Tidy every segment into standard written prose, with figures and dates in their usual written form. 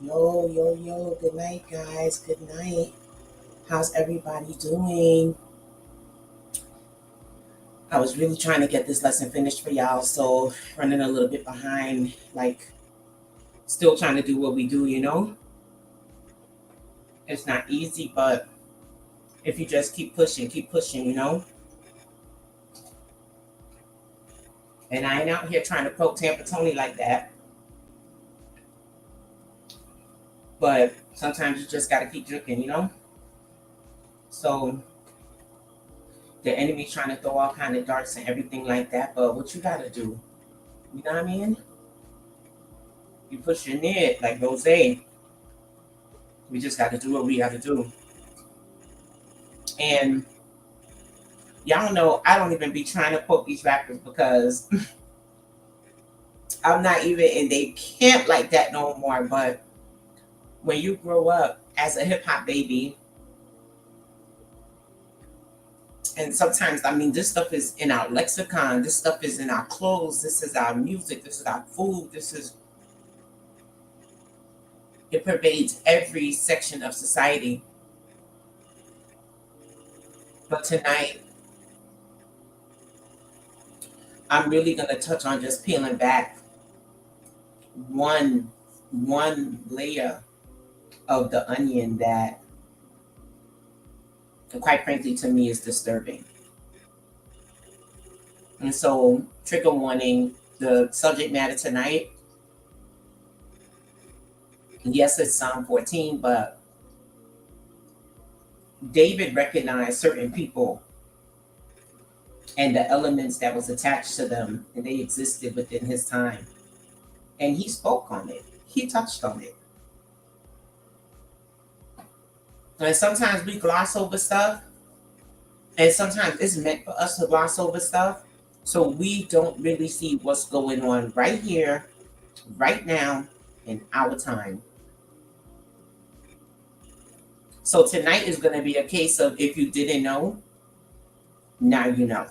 Yo, yo, yo, good night, guys. Good night. How's everybody doing? I was really trying to get this lesson finished for y'all, so running a little bit behind, like still trying to do what we do. It's not easy, but if you just keep pushing. And I ain't out here trying to poke Tampa Tony like that, but sometimes you just gotta keep drinking. So the enemy's trying to throw all kind of darts and everything like that, but what you gotta do, you know what I mean? You push your neck like Rose. We just got to do what we got to do. And y'all know I don't even be trying to quote these rappers because I'm not even in they camp like that no more. But when you grow up as a hip hop baby, and sometimes I mean this stuff is in our lexicon, this stuff is in our clothes, this is our music, this is our food, this is it pervades every section of society. But tonight I'm really gonna touch on just peeling back one one layer of the onion that, quite frankly, to me is disturbing. And so, trigger warning, the subject matter tonight, yes, it's Psalm 14, but David recognized certain people and the elements that was attached to them, and they existed within his time. And he spoke on it, he touched on it. And sometimes we gloss over stuff, and sometimes it's meant for us to gloss over stuff. So we don't really see what's going on right here, right now, in our time. So tonight is going to be a case of if you didn't know, now you know.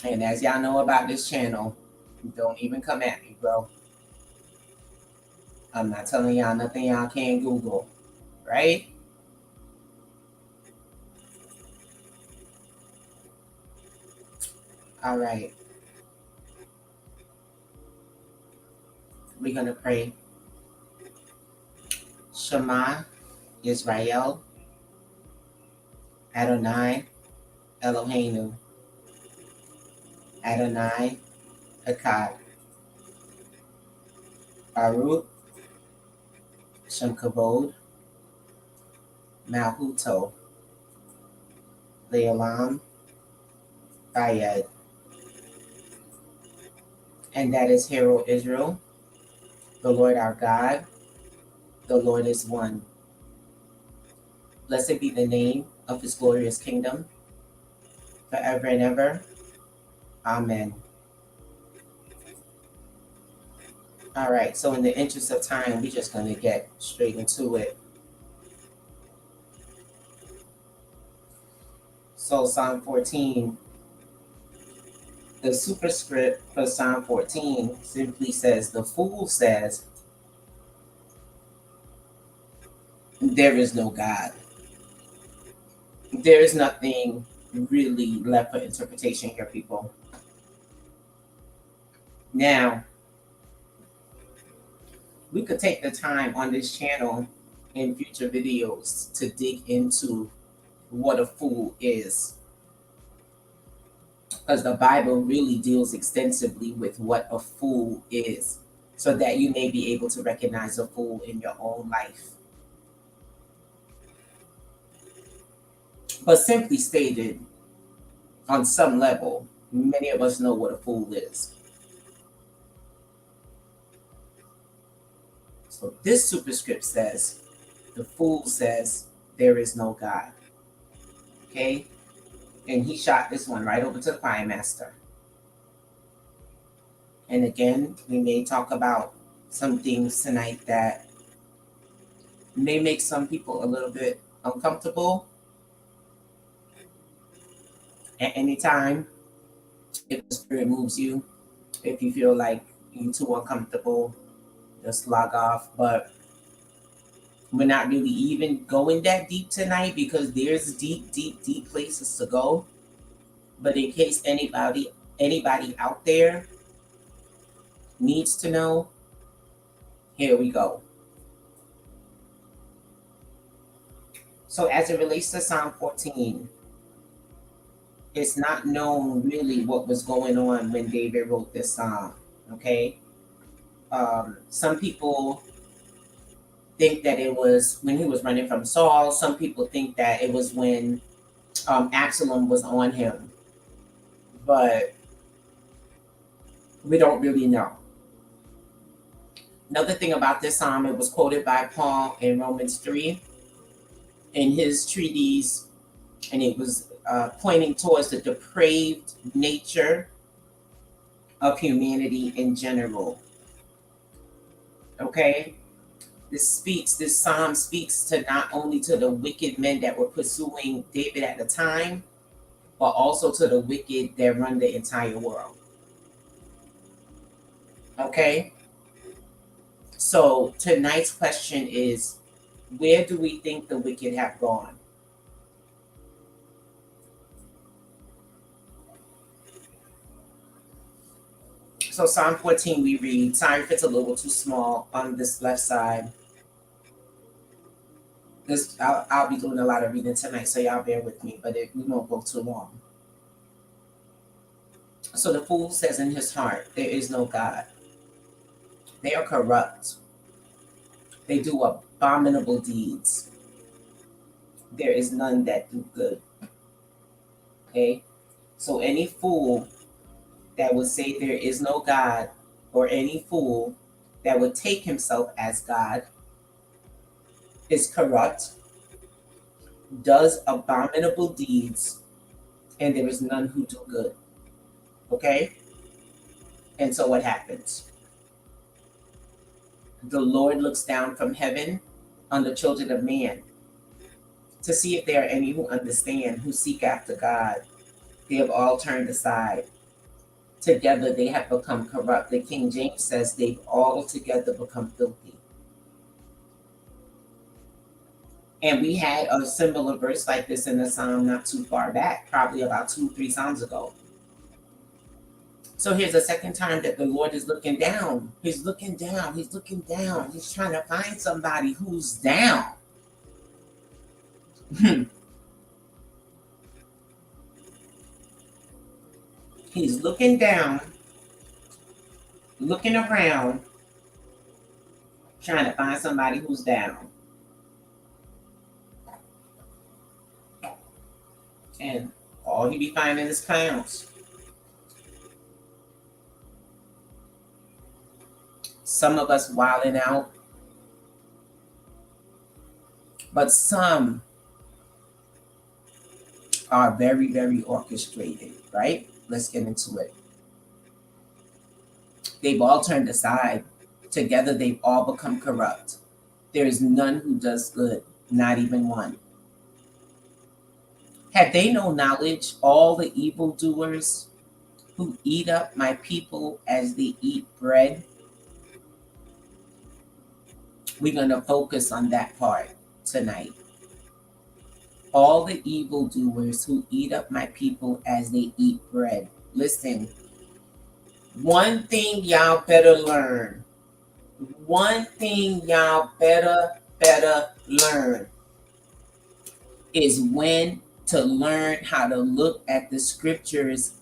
And as y'all know about this channel, don't even come at me, bro. I'm not telling y'all nothing y'all can't Google, right? All right. We're going to pray. Shema Israel, Adonai Eloheinu, Adonai Akkad, Baruch Shem Kavod, Malhuto, Leolam, Bayed. And that is Hero Israel, the Lord our God, the Lord is one. Blessed be the name of his glorious kingdom, forever and ever. Amen. All right, so in the interest of time, we're just going to get straight into it. So, Psalm 14, the superscript for Psalm 14 simply says, the fool says, there is no God. There is nothing really left for interpretation here, people. Now, we could take the time on this channel in future videos to dig into what a fool is, because the Bible really deals extensively with what a fool is, so that you may be able to recognize a fool in your own life. But simply stated, on some level, many of us know what a fool is. So this superscript says, the fool says, there is no God. Okay? And he shot this one right over to the choir master. And again, we may talk about some things tonight that may make some people a little bit uncomfortable. At any time, If the spirit moves you, if you feel like you're too uncomfortable, just log off. But we're not really even going that deep tonight because there's deep, deep, deep places to go. But in case anybody out there needs to know, here we go. So as it relates to Psalm 14, it's not known really what was going on when David wrote this psalm. Okay, some people think that it was when he was running from Saul. Some people think that it was when Absalom was on him, but we don't really know. Another thing about this psalm, it was quoted by Paul in Romans 3 in his treatise, and it was pointing towards the depraved nature of humanity in general. Okay, this psalm speaks to not only to the wicked men that were pursuing David at the time, but also to the wicked that run the entire world. Okay, so tonight's question is, where do we think the wicked have gone? So Psalm 14 we read, sorry if it's a little too small on this left side. I'll be doing a lot of reading tonight, so y'all bear with me, but we won't go too long. So the fool says in his heart, there is no God. They are corrupt. They do abominable deeds. There is none that do good. Okay? So any fool that would say there is no God, or any fool that would take himself as God, is corrupt, does abominable deeds, and there is none who do good. Okay? And so what happens? The Lord looks down from heaven on the children of man to see if there are any who understand, who seek after God. They have all turned aside. Together they have become corrupt. The King James says they've all together become filthy. And we had a similar verse like this in the psalm not too far back, probably about 2-3 psalms ago. So here's the second time that the Lord is looking down. He's looking down. He's looking down. He's trying to find somebody who's down. He's looking down, looking around, trying to find somebody who's down. And all he be finding is clowns. Some of us wilding out, but some are very, very orchestrated, right? Let's get into it. They've all turned aside. Together they've all become corrupt. There is none who does good, not even one. Have they no knowledge, all the evildoers who eat up my people as they eat bread? We're going to focus on that part tonight. All the evildoers who eat up my people as they eat bread. Listen, one thing y'all better learn. One thing y'all better learn is when to learn how to look at the scriptures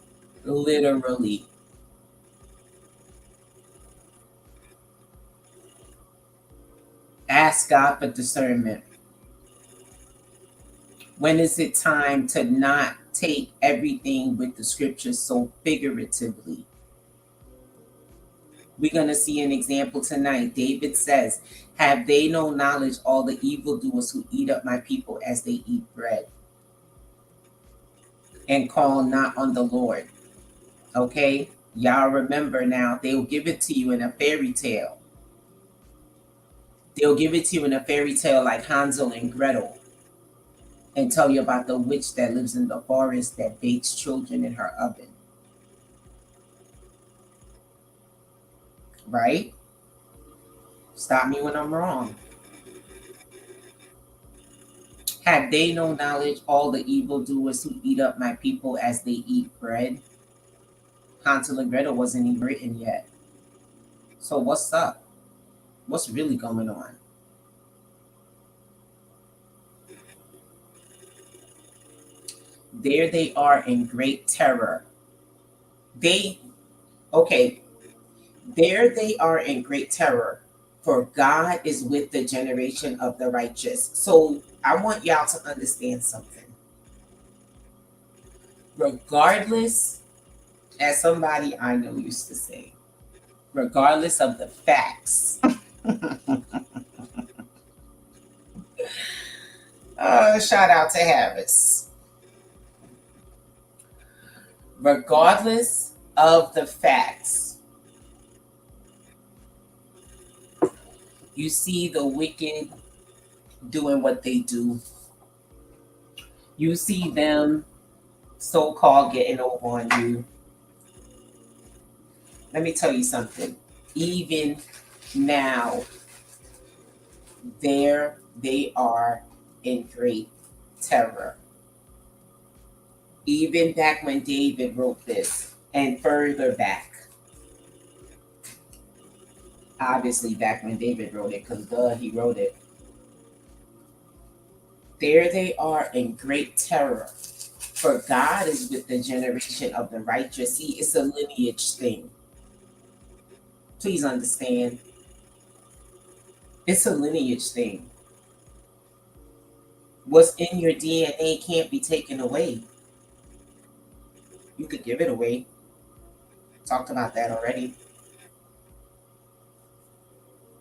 literally. Ask God for discernment. When is it time to not take everything with the scriptures so figuratively? We're going to see an example tonight. David says, have they no knowledge, all the evildoers who eat up my people as they eat bread, and call not on the Lord? Okay? Y'all remember now, they'll give it to you in a fairy tale. They'll give it to you in a fairy tale like Hansel and Gretel, and tell you about the witch that lives in the forest that bakes children in her oven. right? Stop me when I'm wrong. Have they no knowledge, all the evildoers who eat up my people as they eat bread? Hansel and Gretel wasn't even written yet. So what's up? What's really going on? There they are in great terror. They, okay, there they are in great terror, for God is with the generation of the righteous. So I want y'all to understand something. Regardless, as somebody I know used to say, regardless of the facts, shout out to Harris. Regardless of the facts, you see the wicked doing what they do. You see them so called getting over on you. Let me tell you something. Even now, there they are in great terror. Even back when David wrote this, and further back, obviously back when David wrote it, because he wrote it. There they are in great terror, for God is with the generation of the righteous. See, it's a lineage thing. Please understand. It's a lineage thing. What's in your DNA can't be taken away. You could give it away. Talked about that already.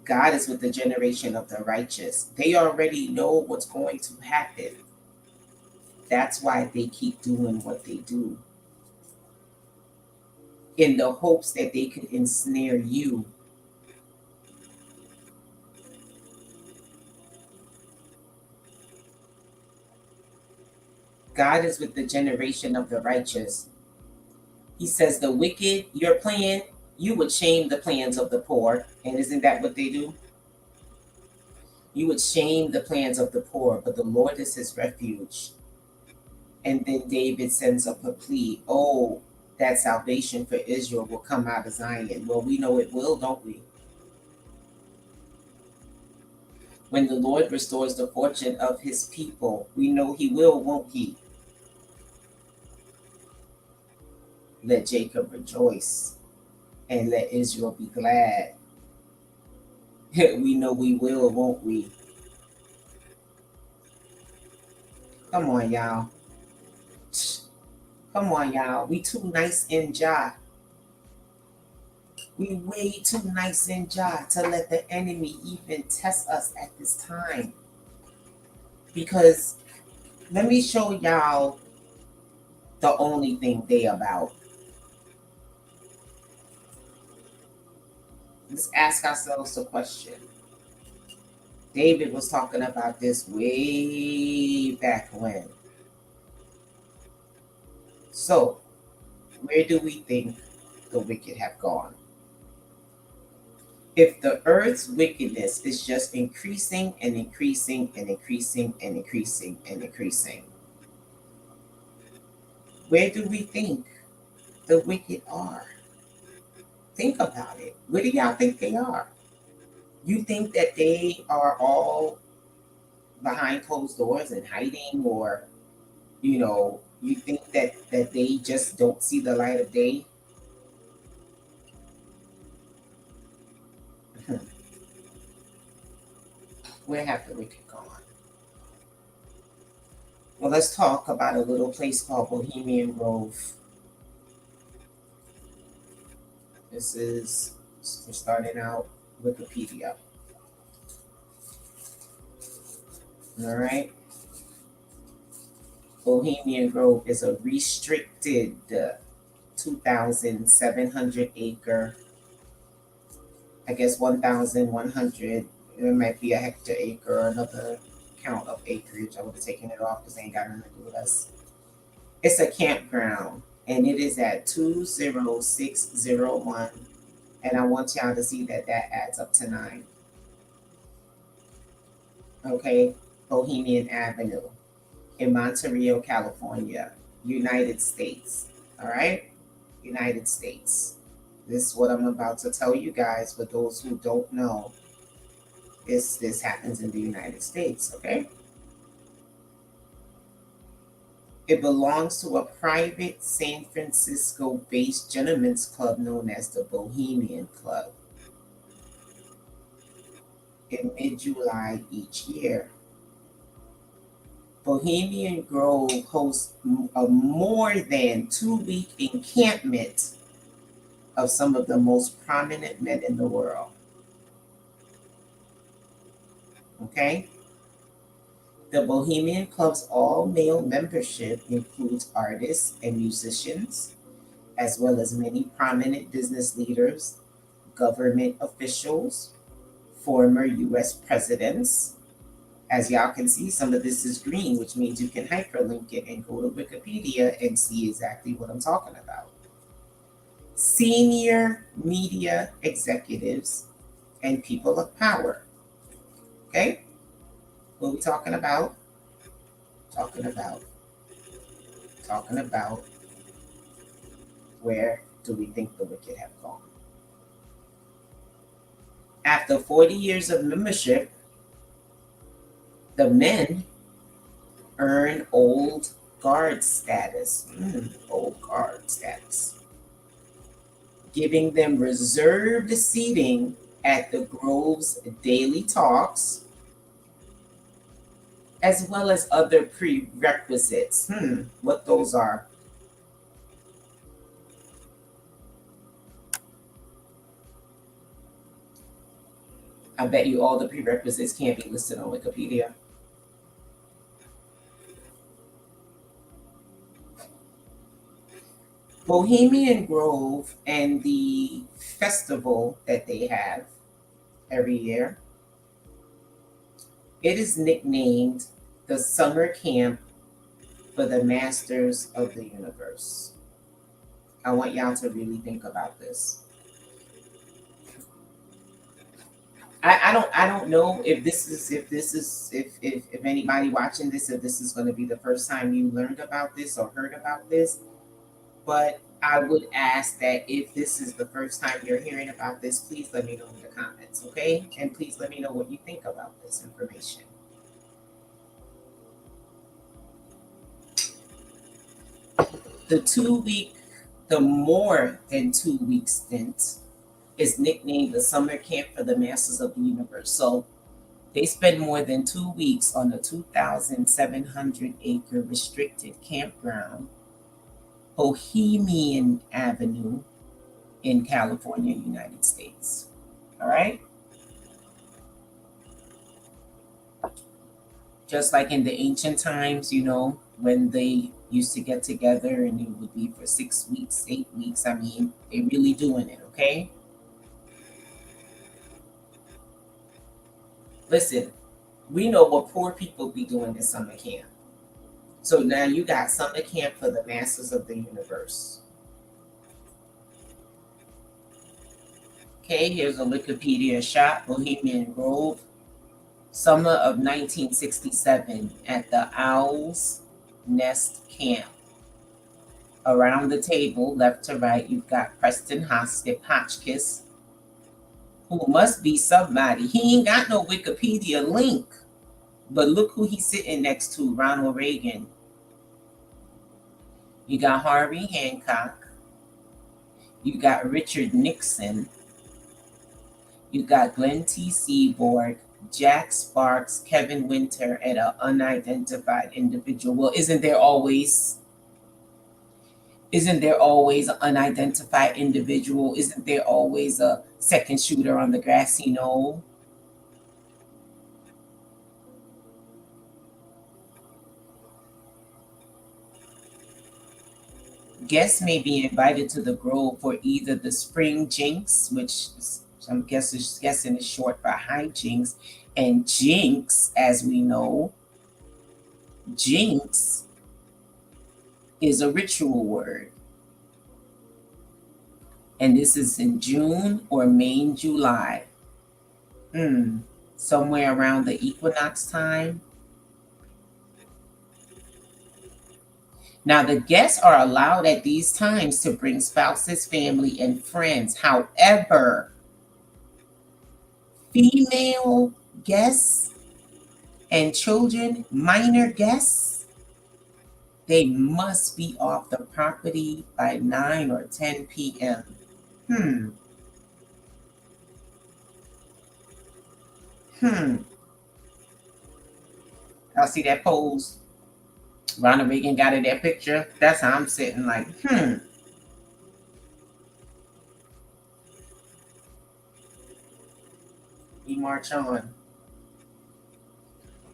God is with the generation of the righteous. They already know what's going to happen. That's why they keep doing what they do, in the hopes that they could ensnare you. God is with the generation of the righteous. He says, the wicked, your plan, you would shame the plans of the poor. And isn't that what they do? You would shame the plans of the poor, but the Lord is his refuge. And then David sends up a plea. Oh, that salvation for Israel will come out of Zion. Well, we know it will, don't we? When the Lord restores the fortune of his people, we know he will, won't he? Let Jacob rejoice and let Israel be glad. We know we will, won't we? Come on, y'all. Come on, y'all. We too nice in Jah. We way too nice in Jah to let the enemy even test us at this time. Because let me show y'all the only thing they about. Let's ask ourselves a question. David was talking about this way back when. So, where do we think the wicked have gone? If the earth's wickedness is just increasing and increasing and increasing and increasing and increasing, where do we think the wicked are? Think about it. Where do y'all think they are? You think that they are all behind closed doors and hiding, or you think that they just don't see the light of day? Where have the wicked gone? Well, let's talk about a little place called Bohemian Grove. This is, we're starting out Wikipedia. All right. Bohemian Grove is a restricted 2,700 acre, I guess 1,100, it might be a hectare acre or another count of acreage. I would have taken it off because they ain't got nothing to do with us. It's a campground, and it is at 20601 And I want y'all to see that that adds up to 9. Okay, Bohemian Avenue in Monterey, California, United States. All right, United States. This is what I'm about to tell you guys. For those who don't know, this happens in the United States. Okay, it belongs to a private San Francisco-based gentlemen's club known as the Bohemian Club. In mid-July each year, Bohemian Grove hosts a more than 2-week encampment of some of the most prominent men in the world. Okay? The Bohemian Club's all-male membership includes artists and musicians, as well as many prominent business leaders, government officials, former U.S. presidents. As y'all can see, some of this is green, which means you can hyperlink it and go to Wikipedia and see exactly what I'm talking about. Senior media executives and people of power. Okay? What are we talking about? Talking about where do we think the wicked have gone? After 40 years of membership, the men earn old guard status. Old guard status. Giving them reserved seating at the Grove's daily talks, as well as other prerequisites. What those are? I bet you all the prerequisites can't be listed on Wikipedia. Bohemian Grove and the festival that they have every year, it is nicknamed the summer camp for the masters of the universe. I want y'all to really think about this. I don't know if anybody watching this, if this is going to be the first time you learned about this or heard about this, but I would ask that if this is the first time you're hearing about this, please let me know in the comments, okay? And please let me know what you think about this information. The more than 2-week stint is nicknamed the summer camp for the masters of the universe. So they spend more than 2 weeks on a 2,700-acre restricted campground, Bohemian Avenue in California, United States. All right? Just like in the ancient times, when they used to get together and it would be for 6 weeks, 8 weeks. I mean, they're really doing it, okay? Listen, we know what poor people be doing in summer camp. So now you got summer camp for the masters of the universe. Okay, here's a Wikipedia shot. Bohemian Grove, summer of 1967 at the Owl's Nest Camp. Around the table, left to right, you've got Preston Hotchkiss, who must be somebody. He ain't got no Wikipedia link, but look who he's sitting next to, Ronald Reagan. You got Harvey Hancock. You got Richard Nixon. You got Glenn T. Seaborg, Jack Sparks, Kevin Winter, and an unidentified individual. Well, isn't there always an unidentified individual? Isn't there always a second shooter on the grassy knoll? Guests may be invited to the Grove for either the Spring Jinx, which I'm guessing is short for hijinks, and Jinx, as we know, Jinx is a ritual word. And this is in June or May, July. Somewhere around the equinox time. Now, the guests are allowed at these times to bring spouses, family, and friends. However, female guests and children, minor guests, they must be off the property by 9 or 10 p.m. Hmm. Hmm. Y'all see that pose? Ronald Reagan got in that picture. That's how I'm sitting like, We march on.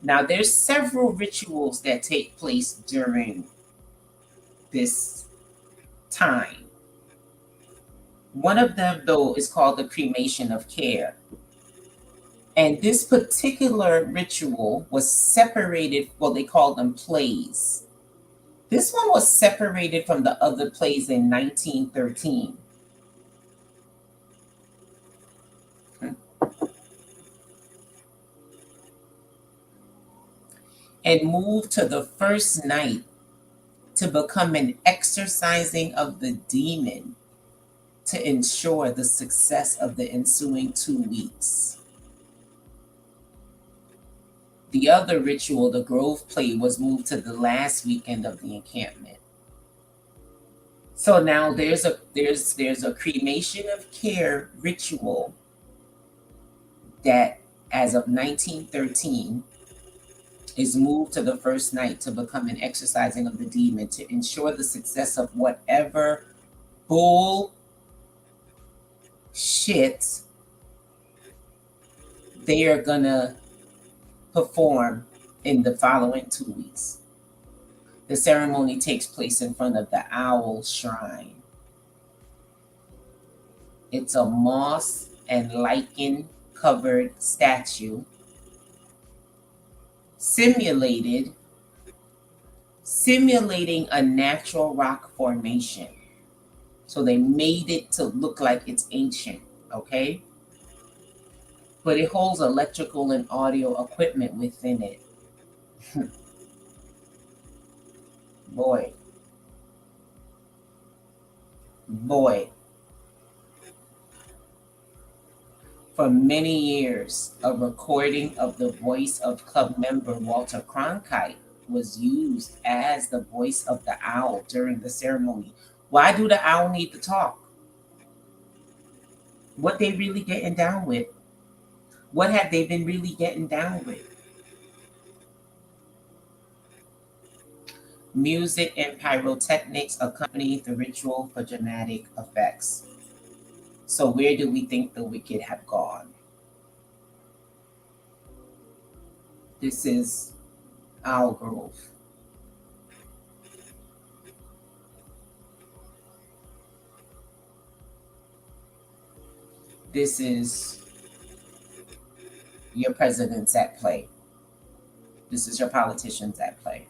Now, there's several rituals that take place during this time. One of them, though, is called the cremation of care. And this particular ritual was separated, well, they called them plays. This one was separated from the other plays in 1913. And moved to the first night to become an exorcising of the demon to ensure the success of the ensuing 2 weeks. The other ritual, the Grove play, was moved to the last weekend of the encampment. So now there's a cremation of care ritual that, as of 1913, is moved to the first night to become an exorcising of the demon to ensure the success of whatever bull shit they are gonna perform in the following 2 weeks. The ceremony takes place in front of the owl shrine. It's a moss and lichen covered statue simulating a natural rock formation. So they made it to look like it's ancient, okay? But it holds electrical and audio equipment within it. Boy. For many years, a recording of the voice of club member Walter Cronkite was used as the voice of the owl during the ceremony. Why do the owl need to talk? What they really getting down with? What have they been really getting down with? Music and pyrotechnics accompany the ritual for dramatic effects. So where do we think the wicked have gone? This is Owl Grove. This is your presidents at play. This is your politicians at play.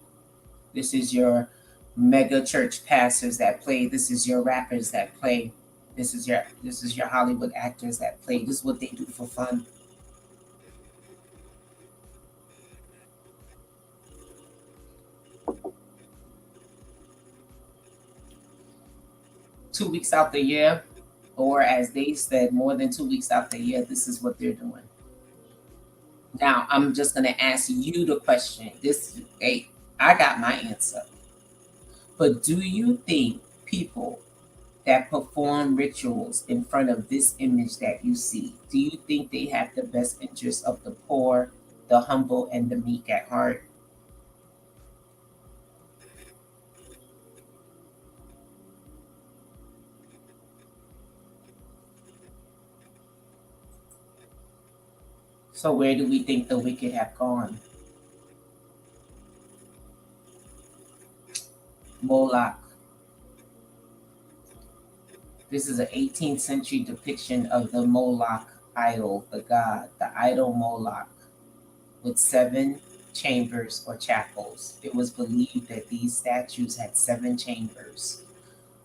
This is your mega church pastors that play. This is your rappers that play. This is your Hollywood actors that play. This is what they do for fun. Two weeks out the year, or as they said, more than 2 weeks out the year, this is what they're doing. Now, I'm just going to ask you the question. I got my answer. But do you think people that perform rituals in front of this image that you see, do you think they have the best interest of the poor, the humble, and the meek at heart? So where do we think the wicked have gone? Moloch. This is an 18th century depiction of the Moloch idol, the god, the idol Moloch, with 7 chambers or chapels. It was believed that these statues had 7 chambers.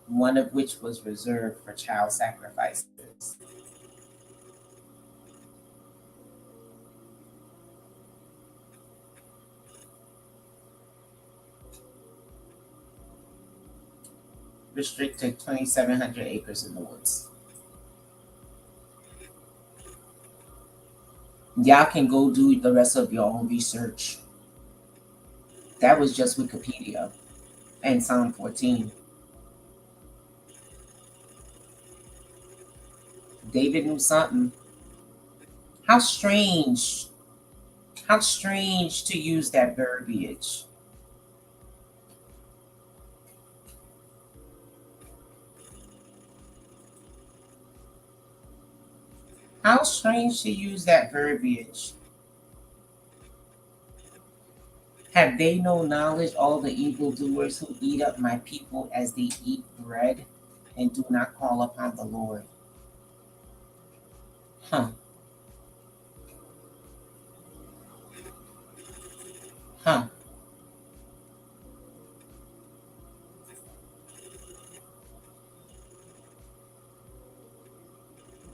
one of which was reserved for child sacrifices. Restricted 2,700 acres in the woods. Y'all can go do the rest of your own research. That was just Wikipedia and Psalm 14. David knew something. How strange. How strange to use that verbiage. How strange to use that verbiage. Have they no knowledge, all the evildoers who eat up my people as they eat bread and do not call upon the Lord? Huh. Huh.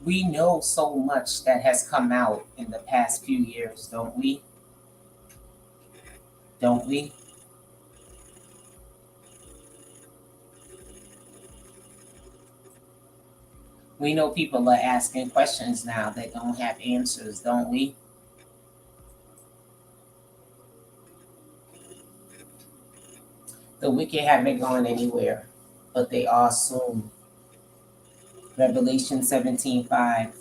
We know so much that has come out in the past few years, don't we? Don't we? We know people are asking questions now that don't have answers, don't we? The wicked haven't gone anywhere, but they are soon. Revelation 17:5.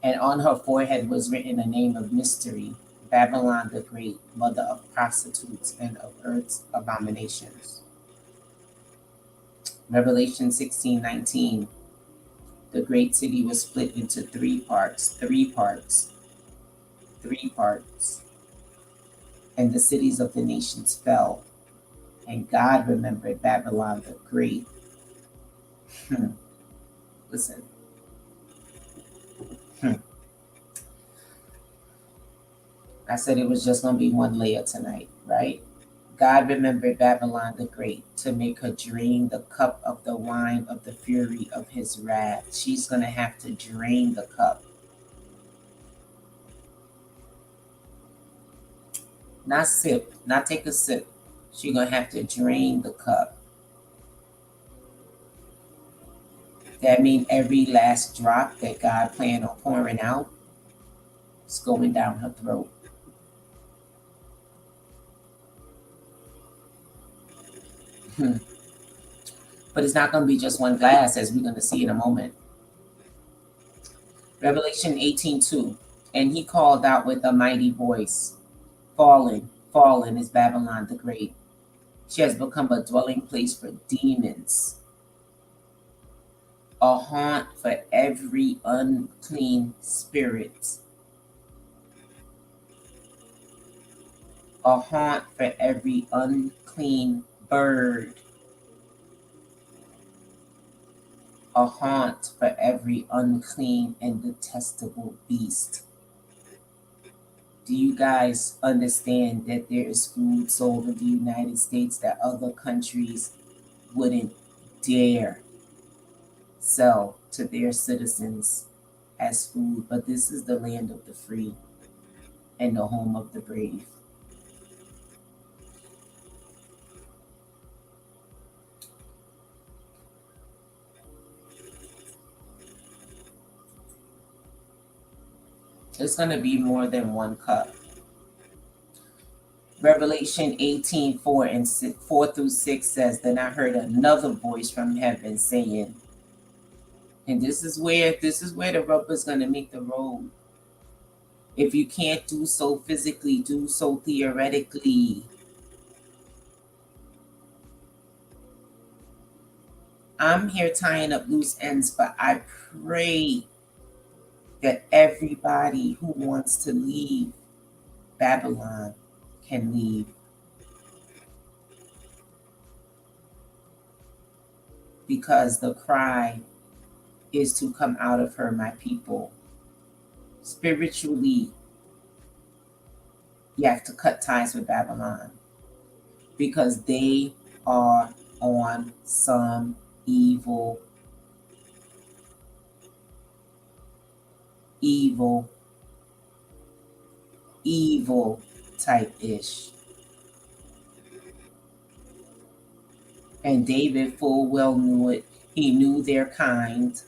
And on her forehead was written a name of mystery, Babylon the Great, mother of prostitutes and of earth's abominations. Revelation 16:19. The great city was split into three parts, and the cities of the nations fell, and God remembered Babylon the Great. Hmm. Listen. Hmm. I said it was just going to be one layer tonight, right? God remembered Babylon the Great to make her drain the cup of the wine of the fury of his wrath. She's going to have to drain the cup. Not sip, not take a sip. She's going to have to drain the cup. That means every last drop that God planned on pouring out is going down her throat. Hmm. But it's not going to be just one glass, as we're going to see in a moment. Revelation 18:2. And he called out with a mighty voice, Fallen, fallen is Babylon the Great. She has become a dwelling place for demons, a haunt for every unclean spirit, a haunt for every unclean bird, a haunt for every unclean and detestable beast. Do you guys understand that there is food sold in the United States that other countries wouldn't dare sell to their citizens as food? But this is the land of the free and the home of the brave. It's going to be more than one cup. Revelation 18:4 and 4 through 6 says, Then I heard another voice from heaven saying, and this is where the rubber's going to meet the road. If you can't do so physically, do so theoretically. I'm here tying up loose ends, but I pray that everybody who wants to leave Babylon can leave. Because the cry is to come out of her, my people. Spiritually, you have to cut ties with Babylon because they are on some evil, evil, evil type ish. And David full well knew it. He knew their kind.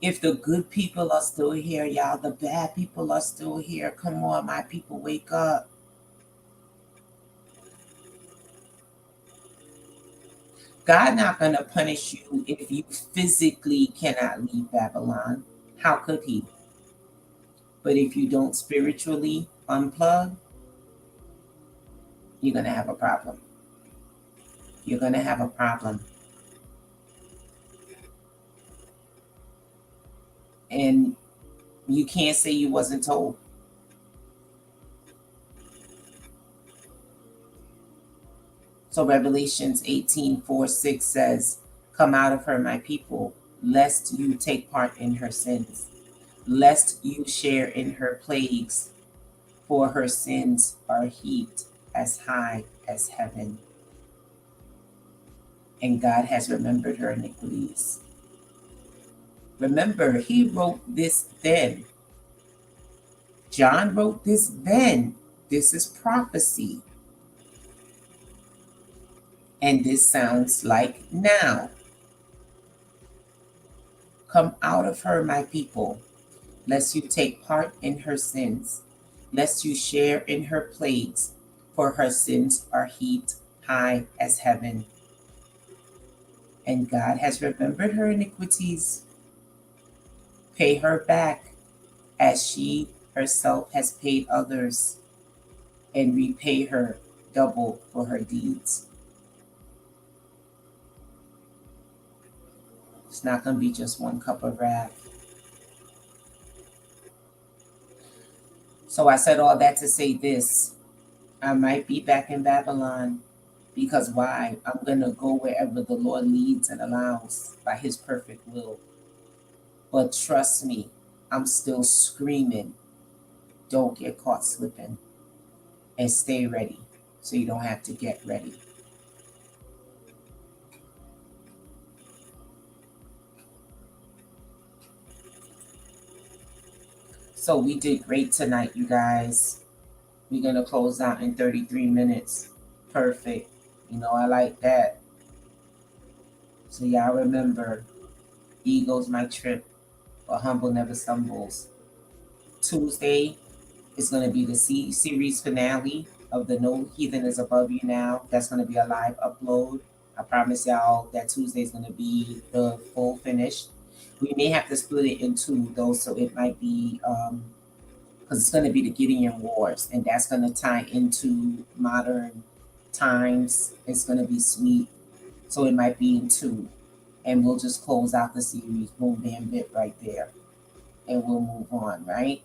If the good people are still here, y'all, the bad people are still here. Come on, my people, wake up. God not going to punish you if you physically cannot leave Babylon. How could he? But if you don't spiritually unplug, you're going to have a problem. You're going to have a problem. And you can't say you wasn't told. So Revelations 18:4-6 says, come out of her, my people, lest you take part in her sins, lest you share in her plagues, for her sins are heaped as high as heaven. And God has remembered her iniquities. Remember, he wrote this then. John wrote this then. This is prophecy. And this sounds like now. Come out of her, my people, lest you take part in her sins, lest you share in her plagues, for her sins are heaped high as heaven. And God has remembered her iniquities. Pay her back as she herself has paid others, and repay her double for her deeds. It's not going to be just one cup of wrath. So I said all that to say this. I might be back in Babylon. Because why? I'm going to go wherever the Lord leads and allows by his perfect will. But trust me, I'm still screaming, don't get caught slipping. And stay ready so you don't have to get ready. So we did great tonight, you guys. We're going to close out in 33 minutes. Perfect. You know, I like that. So y'all remember, ego's my trip, but humble never stumbles. Tuesday is going to be the series finale of the No Heathen is Above You Now. That's going to be a live upload. I promise y'all that Tuesday is going to be the full finish. We may have to split it in two, though, so it might be, because it's going to be the Gideon Wars, and that's going to tie into modern times. It's going to be sweet, so it might be in two. And we'll just close out the series, boom, bam, bit right there. And we'll move on, right?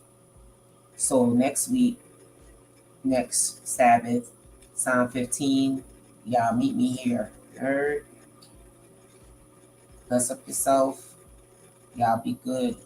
So next week, next Sabbath, Psalm 15, y'all meet me here. Heard? Bless up yourself. Y'all be good.